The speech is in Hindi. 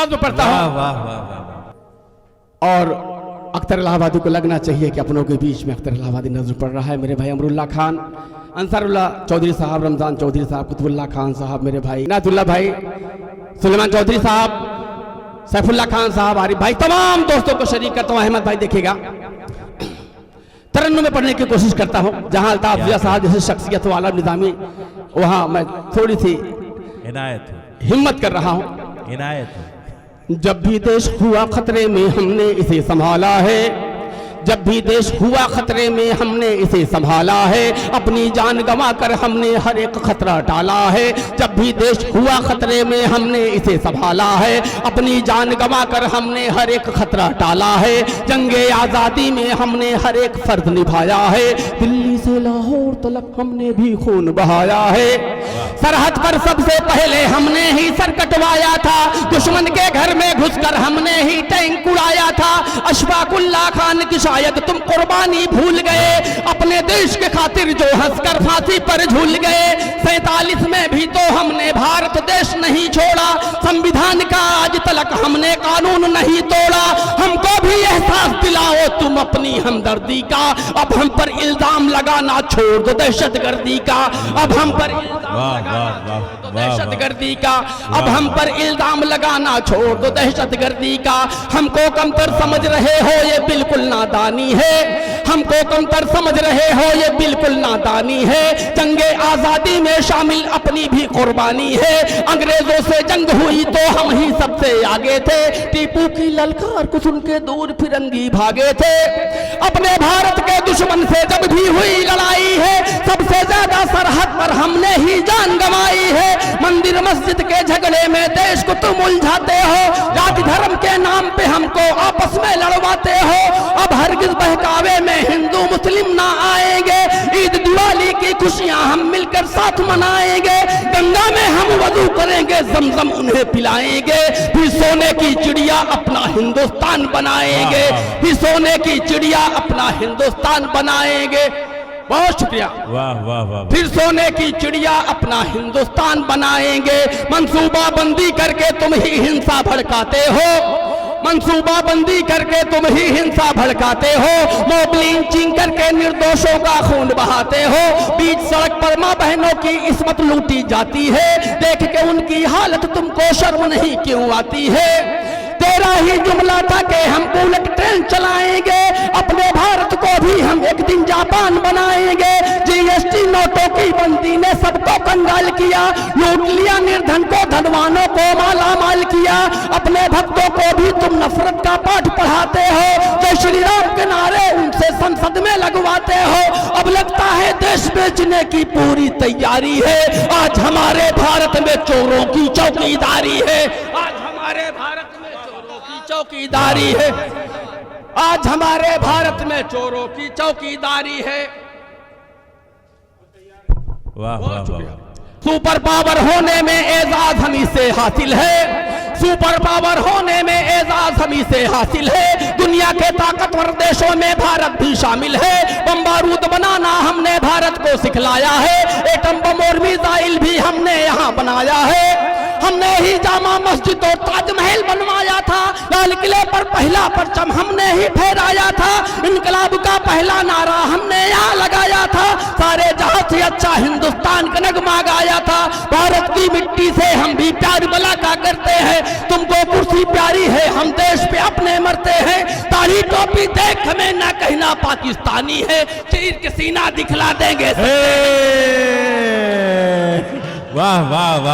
नज़्म पढ़ता हूँ। और अख्तर इलाहाबादी को लगना चाहिए कि अपनों के बीच में अख्तर इलाहाबादी नज़्म पढ़ रहा है। मेरे भाई अमरुल्लाह खान, अंसारुल्लाह चौधरी साहब, रमज़ान चौधरी साहब, कुतुबुल्लाह खान साहब, मेरे भाई इनायतुल्लाह भाई, सुलेमान चौधरी साहब, सैफुल्लाह खान साहब, आरिफ भाई, तमाम दोस्तों को शरीक करता हूँ। अहमद भाई देखिएगा, तरन्नुम में पढ़ने की कोशिश करता हूँ। जहाँ अल्ताफ ज़िया साहब जैसे शख्सियत वाला निज़ामी, वहाँ मैं थोड़ी सी हिम्मत कर रहा हूँ। जब भी देश हुआ खतरे में हमने इसे संभाला है, जब भी देश हुआ खतरे में हमने इसे संभाला है, अपनी जान गंवा कर हमने हर एक खतरा टाला है। जब भी देश हुआ खतरे में हमने इसे संभाला है, अपनी जान गंवा कर हमने हर एक खतरा टाला है। जंगे आज़ादी में हमने हर एक फर्ज निभाया है, दिल्ली से लाहौर तक हमने भी खून बहाया है। सरहद पर सबसे पहले हमने ही सर कटवाया था, दुश्मन के घर में घुसकर हमने ही टैंक उड़ाया था। अशफाकुल्लाह खान की शायद तुम कुर्बानी भूल गए, अपने देश के खातिर जो हंसकर फांसी पर झूल गए। 47 में भी तो हमने भारत देश नहीं छोड़ा, संविधान का आज तक हमने कानून नहीं तोड़ा। हमको भी एहसास दिलाओ तुम अपनी हमदर्दी का, अब हम पर इल्जाम लगाना छोड़ दो दहशतगर्दी का। अब हम पर दहशतगर्दी का, अब हम पर इल्जाम लगाना छोड़ दो दहशतगर्दी का। हमको कमतर समझ रहे हो ये बिल्कुल नादानी है, हमको कमतर समझ रहे हो ये बिल्कुल नादानी है। जंगे आजादी में शामिल अपनी भी कुर्बानी है, अंग्रेजों से जंग हुई तो हम ही सबसे आगे थे। टीपू की ललकार को सुन के दूर फिरंगी भागे थे। अपने भारत के दुश्मन से जब भी हुई लड़ाई है, सबसे ज्यादा सरहद पर हमने ही जान गंवाई है। मंदिर मस्जिद के झगड़े में देश को तुम उलझाते हो, जाति धर्म के नाम पे हमको आपस में लड़वाते हो। अब हरगिज बहकावे में हिंदू मुस्लिम ना आएंगे, ईद दिवाली की खुशियां हम मिलकर साथ मनाएंगे। गंगा में हम वजू करेंगे, जमजम उन्हें पिलाएंगे, फिर सोने की चिड़िया अपना हिंदुस्तान बनाएंगे, फिर सोने की चिड़िया अपना हिंदुस्तान बनाएंगे। बहुत शुक्रिया। वाह वाह वाह। फिर सोने की चिड़िया अपना हिंदुस्तान बनाएंगे। मंसूबा बंदी करके तुम ही हिंसा भड़काते हो, मंसूबा बंदी करके तुम ही हिंसा भड़काते हो। मॉब लिंचिंग करके निर्दोषों का खून बहाते हो। बीच सड़क पर माँ बहनों की इस्मत लूटी जाती है, देख के उनकी हालत तुमको शर्म नहीं क्यों आती है। तेरा ही जुमला था कि हम बुलेट ट्रेन चलाएंगे, अपने भारत को भी हम एक दिन जापान बनाएंगे। जीएसटी नोटों की बंदी ने सबको कंगाल किया, लूट लिया निर्धन को, धनवानों को माला माल किया। अपने भक्तों को भी तुम नफरत का पाठ पढ़ाते हो, जय श्री राम के नारे उनसे संसद में लगवाते हो। अब लगता है देश बेचने की पूरी तैयारी है। आज हमारे भारत में चोरों की चौकीदारी है, आज हमारे भारत में चोरों की चौकीदारी है, आज हमारे भारत में चोरों की चौकीदारी है। वाह वाह वाह। सुपर पावर होने में एजाज हमी से हासिल है, सुपर पावर होने में एजाज हमी से हासिल है। दुनिया के ताकतवर देशों में भारत भी शामिल है। बम बारूद बनाना हमने भारत को सिखलाया है, एटम बम और मिसाइल भी हमने यहाँ बनाया है। हमने ही जामा मस्जिद और ताजमहल बनवाया था, लाल किले पर पहला परचम हमने ही फहराया था। इनकलाब का पहला नारा हमने यहाँ लगाया था, सारे जहां से अच्छा हिंदुस्तान का नगमा गाया था। भारत की मिट्टी से हम भी प्यार मुलाका करते हैं, तुमको कुर्सी प्यारी है, हम देश पे अपने मरते हैं। तारी टोपी देख हमें ना कहना पाकिस्तानी है, चीर के सीना दिखला देंगे। वाह वाह वाह।